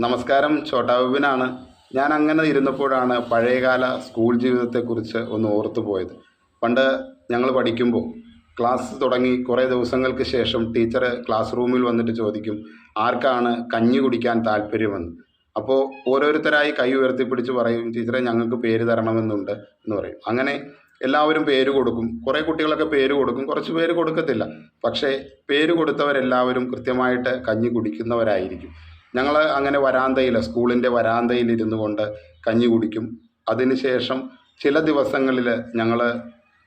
നമസ്കാരം, ചോട്ടാബിനാണ്. ഞാൻ അങ്ങനെ ഇരുന്നപ്പോഴാണ് പഴയകാല സ്കൂൾ ജീവിതത്തെക്കുറിച്ച് ഒന്ന് ഓർത്തു പോയത്. പണ്ട് ഞങ്ങൾ പഠിക്കുമ്പോൾ ക്ലാസ് തുടങ്ങി കുറേ ദിവസങ്ങൾക്ക് ശേഷം ടീച്ചർ ക്ലാസ് റൂമിൽ വന്നിട്ട് ചോദിക്കും, ആർക്കാണ് കഞ്ഞി കുടിക്കാൻ താല്പര്യമെന്ന്. അപ്പോൾ ഓരോരുത്തരായി കൈ ഉയർത്തിപ്പിടിച്ച് പറയും, ടീച്ചറെ ഞങ്ങൾക്ക് പേര് തരണമെന്നുണ്ട് എന്ന് പറയും. അങ്ങനെ എല്ലാവരും പേര് കൊടുക്കും. കുറേ കുട്ടികളൊക്കെ പേര് കൊടുക്കും, കുറച്ച് പേര് കൊടുക്കത്തില്ല. പക്ഷേ പേര് കൊടുത്തവരെല്ലാവരും കൃത്യമായിട്ട് കഞ്ഞി കുടിക്കുന്നവരായിരിക്കും. ഞങ്ങൾ അങ്ങനെ സ്കൂളിൻ്റെ വരാന്തയിൽ ഇരുന്നു കൊണ്ട് കഞ്ഞി കുടിക്കും. അതിനുശേഷം ചില ദിവസങ്ങളിൽ ഞങ്ങൾ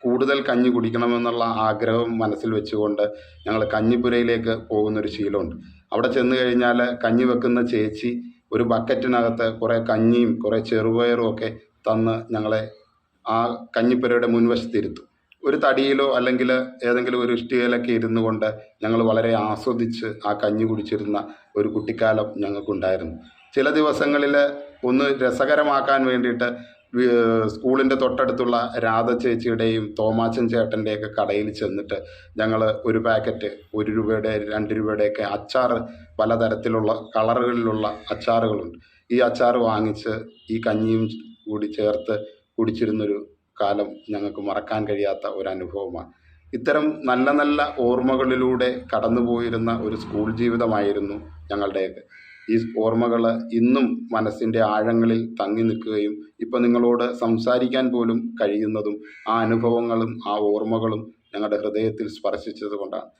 കൂടുതൽ കഞ്ഞി കുടിക്കണമെന്നുള്ള ആഗ്രഹം മനസ്സിൽ വെച്ചുകൊണ്ട് ഞങ്ങൾ കഞ്ഞിപ്പുരയിലേക്ക് പോകുന്നൊരു ശീലമുണ്ട്. അവിടെ ചെന്ന് കഴിഞ്ഞാൽ കഞ്ഞി വെക്കുന്ന ചേച്ചി ഒരു ബക്കറ്റിനകത്ത് കുറേ കഞ്ഞിയും കുറേ ചെറുപയറും ഒക്കെ തന്ന് ഞങ്ങളെ ആ കഞ്ഞിപ്പുരയുടെ മുൻവശത്തിരുത്തും. ഒരു തടിയിലോ അല്ലെങ്കിൽ ഏതെങ്കിലും ഒരു ഇഷ്ടികയിലൊക്കെ ഇരുന്നു കൊണ്ട് ഞങ്ങൾ വളരെ ആസ്വദിച്ച് ആ കഞ്ഞി കുടിച്ചിരുന്ന ഒരു കുട്ടിക്കാലം ഞങ്ങൾക്കുണ്ടായിരുന്നു. ചില ദിവസങ്ങളിൽ ഒന്ന് രസകരമാക്കാൻ വേണ്ടിയിട്ട് സ്കൂളിൻ്റെ തൊട്ടടുത്തുള്ള രാധ ചേച്ചിയുടെയും തോമാച്ചൻ ചേട്ടൻ്റെയൊക്കെ കടയിൽ ചെന്നിട്ട് ഞങ്ങൾ ഒരു പാക്കറ്റ് 1 രൂപയുടെ 2 രൂപയുടെയൊക്കെ അച്ചാർ, പലതരത്തിലുള്ള കളറുകളിലുള്ള അച്ചാറുകളുണ്ട്. ഈ അച്ചാർ വാങ്ങിച്ച് ഈ കഞ്ഞിയും കൂടി ചേർത്ത് കുടിച്ചിരുന്നൊരു കാലം ഞങ്ങൾക്ക് മറക്കാൻ കഴിയാത്ത ഒരു അനുഭവമാണ്. ഇത്തരം നല്ല നല്ല ഓർമ്മകളിലൂടെ കടന്നു പോയിരുന്ന ഒരു സ്കൂൾ ജീവിതമായിരുന്നു ഞങ്ങളുടെയൊക്കെ. ഈ ഓർമ്മകൾ ഇന്നും മനസ്സിൻ്റെ ആഴങ്ങളിൽ തങ്ങി നിൽക്കുകയും ഇപ്പം നിങ്ങളോട് സംസാരിക്കാൻ പോലും കഴിയുന്നതും ആ അനുഭവങ്ങളും ആ ഓർമ്മകളും ഞങ്ങളുടെ ഹൃദയത്തിൽ സ്പർശിച്ചത് കൊണ്ടാണ്.